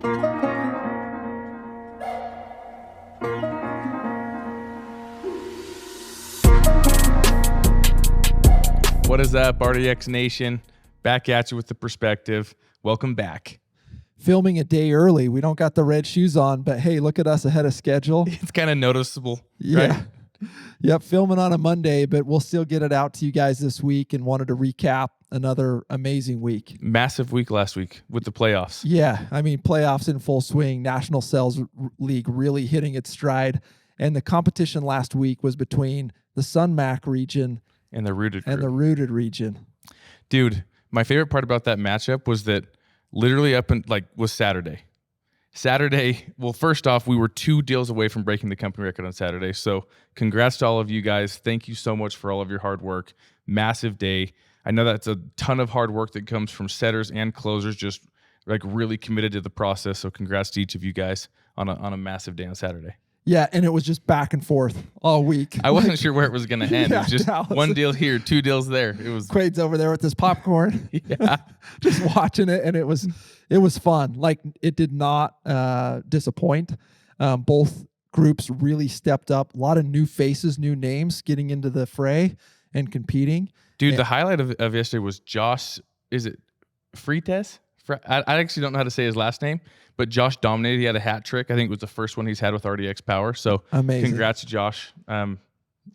What is up, RDX Nation? Back at you with the perspective. Welcome back. Filming a day early. We don't got the red shoes on, but hey, look at us ahead of schedule. It's kind of noticeable. Yeah. Right? Yep, filming on a Monday, but we'll still get it out to you guys this week and wanted to recap another amazing week. Massive week last week with the playoffs. Yeah, I mean, playoffs in full swing, National Sales League really hitting its stride. And the competition last week was between the SunMac region And the Rooted and group. the Rooted region. Dude, my favorite part about that matchup was that literally was Saturday. Well, first off, we were 2 deals away from breaking the company record on Saturday. So congrats to all of you guys. Thank you so much for all of your hard work. Massive day. I know that's a ton of hard work that comes from setters and closers, just like really committed to the process. So congrats to each of you guys on a massive day on Saturday. Yeah, and it was just back and forth all week. I wasn't sure where it was going to end. Yeah, It was just Dallas. 1 deal here, 2 deals there. It was Quaid's over there with his popcorn. Yeah. Just watching it, and it was fun. Like, it did not disappoint. Both groups really stepped up. A lot of new faces, new names getting into the fray and competing. Dude, the highlight of yesterday was Josh. Is it Freitas? I actually don't know how to say his last name, but Josh dominated. He had a hat trick. I think it was the first one he's had with RDX Power. So Amazing. Congrats to Josh.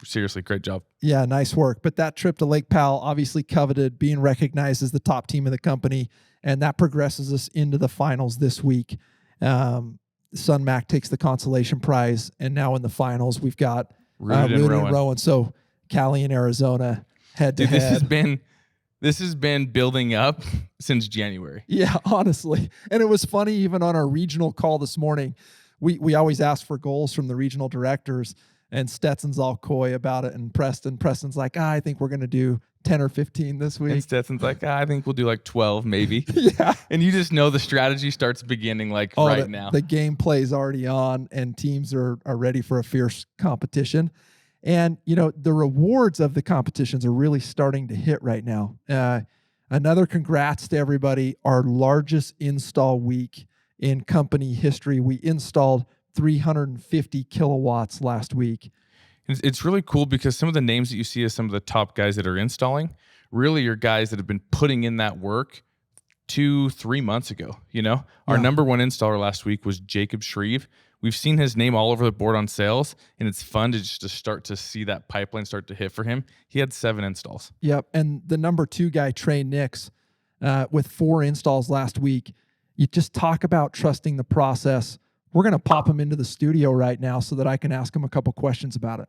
Seriously, great job. Yeah, nice work. But that trip to Lake Powell, obviously coveted, being recognized as the top team of the company, and that progresses us into the finals this week. SunMac takes the consolation prize, and now in the finals we've got Rooted and Rowan. So Cali and Arizona head to head. This has been building up since January. Yeah, honestly. And it was funny, even on our regional call this morning, we always ask for goals from the regional directors, and Stetson's all coy about it. And Preston's like, I think we're going to do 10 or 15 this week. And Stetson's like, I think we'll do like 12 maybe. Yeah. And you just know the strategy starts beginning now. The gameplay is already on, and teams are ready for a fierce competition. And, the rewards of the competitions are really starting to hit right now. Another congrats to everybody. Our largest install week in company history. We installed 350 kilowatts last week. It's really cool because some of the names that you see as some of the top guys that are installing really are guys that have been putting in that work 2-3 months ago. Our number one installer last week was Jacob Shreve. We've seen his name all over the board on sales, and it's fun to just start to see that pipeline start to hit for him. He had 7 installs. Yep. And the number 2 guy, Trey Nix, with 4 installs last week. You just talk about trusting the process. We're going to pop him into the studio right now so that I can ask him a couple questions about it.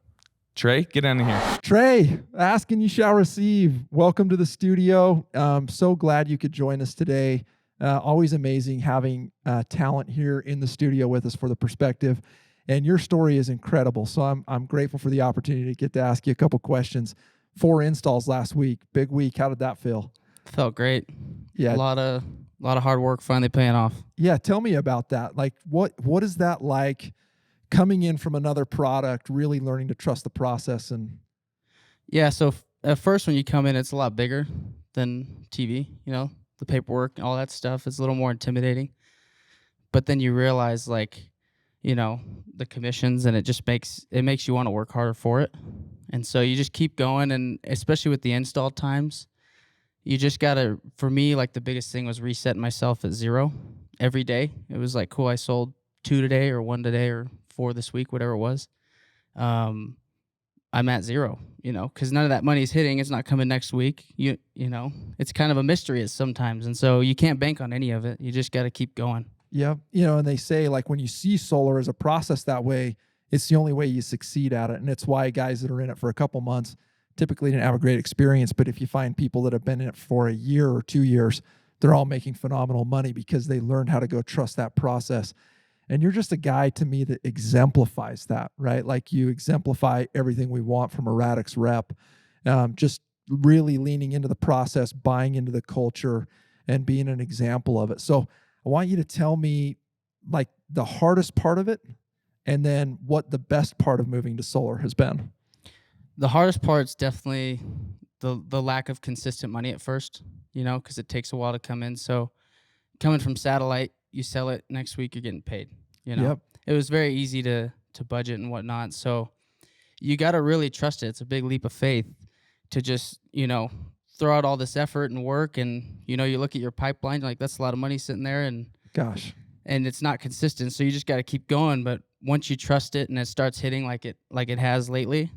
Trey, get down here. Trey, ask and you shall receive. Welcome to the studio. So glad you could join us today. Always amazing having talent here in the studio with us for the perspective. And your story is incredible. So I'm grateful for the opportunity to get to ask you a couple questions. 4 installs last week. Big week. How did that feel? Felt great. Yeah. A lot of hard work finally paying off. Yeah. Tell me about that. Like, what is that like coming in from another product, really learning to trust the process? And yeah. So at first when you come in, it's a lot bigger than TV, the paperwork, all that stuff is a little more intimidating. But then you realize the commissions, and it makes you want to work harder for it. And so you just keep going, and especially with the install times, you just gotta, for me, like the biggest thing was resetting myself at 0 every day. It was like, cool, I sold 2 today or 1 today or 4 this week, whatever it was. I'm at 0, because none of that money is hitting. It's not coming next week. It's kind of a mystery sometimes. And so you can't bank on any of it. You just got to keep going. Yeah. And they say, like, when you see solar as a process that way, it's the only way you succeed at it. And it's why guys that are in it for a couple months typically didn't have a great experience. But if you find people that have been in it for a year or 2 years, they're all making phenomenal money because they learned how to go trust that process. And you're just a guy to me that exemplifies that, right? Like, you exemplify everything we want from a Radix rep. Just really leaning into the process, buying into the culture, and being an example of it. So I want you to tell me, like, the hardest part of it, and then what the best part of moving to solar has been. The hardest part's definitely the lack of consistent money at first, because it takes a while to come in. So coming from satellite, you sell it, next week you're getting paid. You know, Yep. it was very easy to budget and whatnot. So you got to really trust it. It's a big leap of faith to just, throw out all this effort and work. And, you look at your pipeline, like that's a lot of money sitting there and Gosh. it's not consistent. So you just got to keep going. But once you trust it and it starts hitting like it has lately,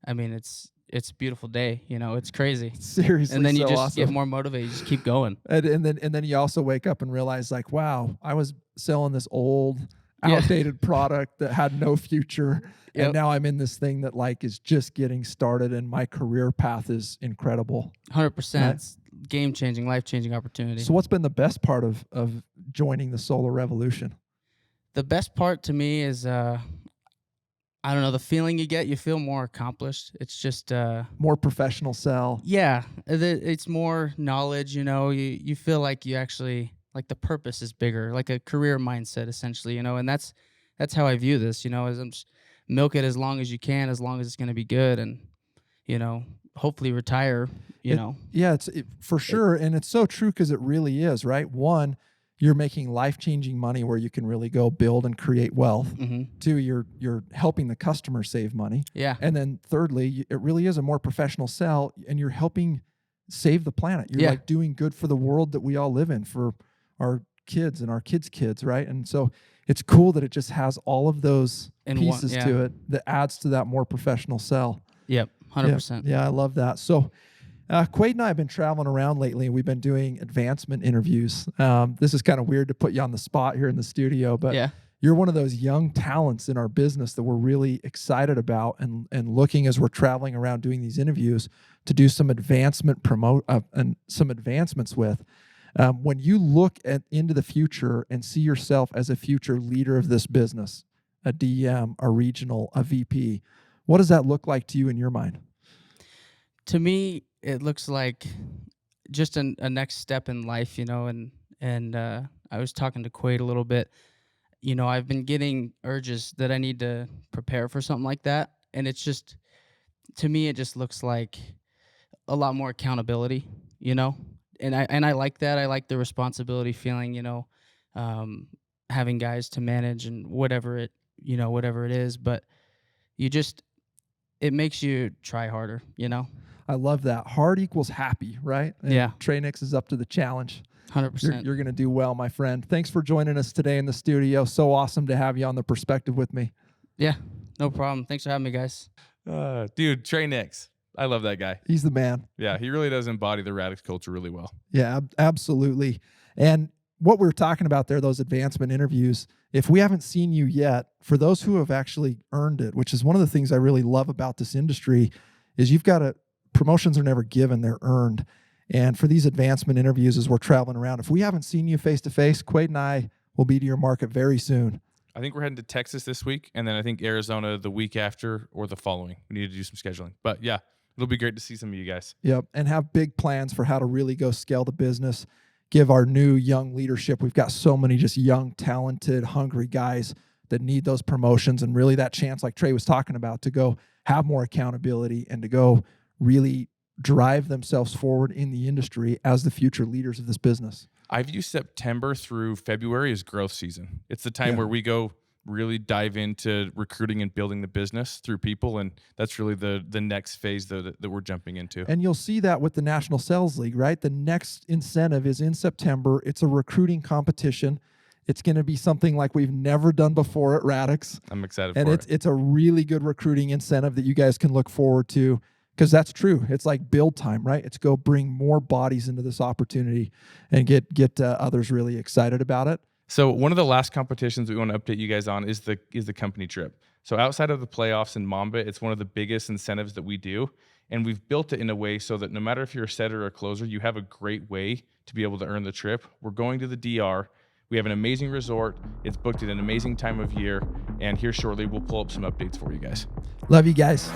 I mean, it's a beautiful day. It's crazy. Seriously. And then you so just awesome. get more motivated. You just keep going. And then you also wake up and realize like, wow, I was selling this old, Yeah. outdated product that had no future. Yep. And now I'm in this thing that like is just getting started and my career path is incredible. 100%. Right. It's game-changing, life-changing opportunity. So what's been the best part of joining the solar revolution? The best part to me is, I don't know, the feeling you get. You feel more accomplished. It's just, More professional sell. yeah, it's more knowledge. You feel like you actually, like the purpose is bigger, like a career mindset essentially. And that's how I view this. As I'm just milk it as long as you can, as long as it's going to be good, and hopefully retire. Yeah, for sure. And it's so true because it really is, right? One, you're making life-changing money where you can really go build and create wealth. Mm-hmm. Two, you're helping the customer save money. Yeah, And then thirdly, it really is a more professional sell and you're helping save the planet. You're Yeah. like doing good for the world that we all live in, for our kids and our kids' kids, right? And so it's cool that it just has all of those In one- pieces yeah. to it that adds to that more professional sell. yep, 100%. Yeah, I love that. So Quaid and I have been traveling around lately. We've been doing advancement interviews. This is kind of weird to put you on the spot here in the studio, but Yeah. you're one of those young talents in our business that we're really excited about and looking as we're traveling around doing these interviews to do some and some advancements with. When you look into the future and see yourself as a future leader of this business, a DM, a regional, a VP, what does that look like to you in your mind? To me, it looks like just a next step in life, and I was talking to Quaid a little bit. I've been getting urges that I need to prepare for something like that, and it's just, to me, it just looks like a lot more accountability, and I like that. I like the responsibility feeling, having guys to manage and whatever it is, but it makes you try harder, I love that. Hard equals happy, right? And Yeah. Trainix is up to the challenge. 100%. You're going to do well, my friend. Thanks for joining us today in the studio. So awesome to have you on The Perspective with me. Yeah, no problem. Thanks for having me, guys. Dude, Trey Nix. I love that guy. He's the man. Yeah, he really does embody the Radix culture really well. Yeah, absolutely. And what we were talking about there, those advancement interviews, if we haven't seen you yet, for those who have actually earned it, which is one of the things I really love about this industry, is promotions are never given, they're earned. And for these advancement interviews, as we're traveling around, if we haven't seen you face to face, Quaid and I will be to your market very soon. I think we're heading to Texas this week, and then I think Arizona the week after or the following. We need to do some scheduling. But yeah, it'll be great to see some of you guys. Yep. And have big plans for how to really go scale the business, give our new young leadership. We've got so many just young, talented, hungry guys that need those promotions and really that chance, like Trey was talking about, to go have more accountability and to go really drive themselves forward in the industry as the future leaders of this business. I view September through February as growth season. It's the time Yeah. where we go really dive into recruiting and building the business through people, and that's really the next phase that we're jumping into. And you'll see that with the National Sales League, right? The next incentive is in September. It's a recruiting competition. It's going to be something like we've never done before at Radix. I'm excited And for it's a really good recruiting incentive that you guys can look forward to, because that's true. It's like build time, right? It's go bring more bodies into this opportunity and get others really excited about it. So one of the last competitions we want to update you guys on is the company trip. So outside of the playoffs in Mamba, it's one of the biggest incentives that we do. And we've built it in a way so that no matter if you're a setter or a closer, you have a great way to be able to earn the trip. We're going to the DR. We have an amazing resort. It's booked at an amazing time of year. And here shortly, we'll pull up some updates for you guys. Love you guys.